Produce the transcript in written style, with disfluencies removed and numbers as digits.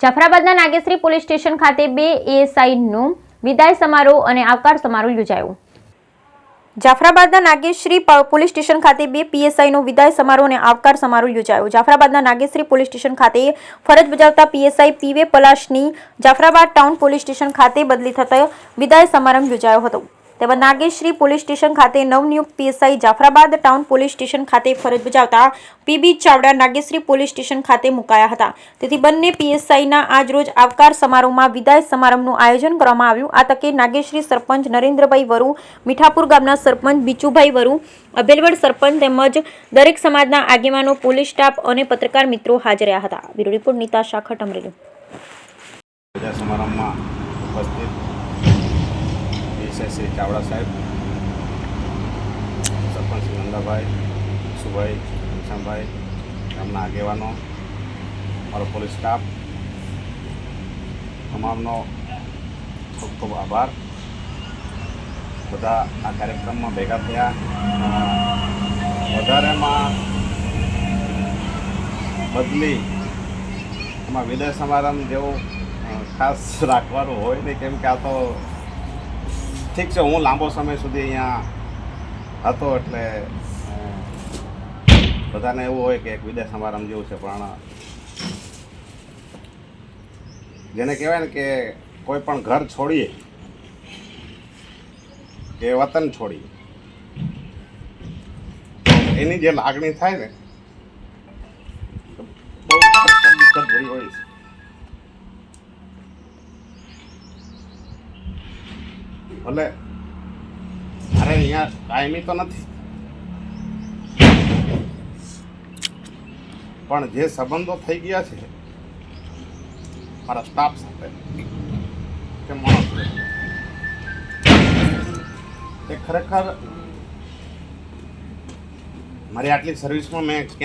જાફરાબાદના Nageshri police station ખાતે 2 એએસઆઈનું વિદાય સમારોહ અને આવકાર સમારોહ યોજાયો। જાફરાબાદના નાગેશ્રી પોલીસ સ્ટેશન ખાતે 2 પીએસઆઈનો વિદાય સમારોહ અને આવકાર સમારોહ યોજાયો। જાફરાબાદના નાગેશ્રી પોલીસ સ્ટેશન ખાતે ફરજ બજાવતા પીએસઆઈ પીવે પલાશની જાફરાબાદ ટાઉન પોલીસ સ્ટેશન ખાતે બદલી થતા વિદાય સમારંભ યોજાયો હતો। તેમજ નાગેશ્રી પોલીસ સ્ટેશન ખાતે નવનિયુક્ત PSI Jafrabad town police station ખાતે ફરજ બજાવતા PB Chavda Nageshri police station ખાતે મુકાયા હતા। તેથી બંને પીએસઆઈના આજરોજ આવકાર સમારોહમાં વિદાય સમારંભનું આયોજન કરવામાં આવ્યું। આ તકે નાગેશ્રી સરપંચ નરેન્દ્રભાઈ વરુ, મીઠાપુર ગામના સરપંચ બીચુભાઈ વરુ, અભેલવડ સરપંચ તેમજ દરેક સમાજના આગેવાનો, પોલીસ સ્ટાફ અને પત્રકાર મિત્રો હાજર રહ્યા હતા। Bureau report Nita Shakhat, Amreli. સમારંભમાં ઉપસ્થિત શ્રી ચાવડા સાહેબ, સરપંચ શ્રી નંદાભાઈ, સુભાઈ, ઘનશ્યામભાઈ, ગામના આગેવાનો, મારો પોલીસ સ્ટાફ, તમામનો ખૂબ ખૂબ આભાર। બધા આ કાર્યક્રમમાં ભેગા થયા। વધારેમાં બદલી એમાં વિદાય સમારંભ જેવું ખાસ રાખવાનું હોય નહીં, કેમ કે આ તો ઠીક છે, હું લાંબો સમય સુધી અહીંયા હતો એટલે બધાને એવું હોય કે એક વિદાય સમારંભ જેવું છે, પણ જેને કહેવાય ને કે કોઈ પણ ઘર છોડીએ કે વતન છોડીએ એની જે લાગણી થાય ને બહુ દુઃખદ હોય છે। ભલે અરે અહીંયા કાયમી તો નથી, પણ જે સંબંધો થઈ ગયા છે મારા સ્ટાફ સાથે કે માણસ એ ખરેખર મારી આટલી સર્વિસમાં મેં ક્યાં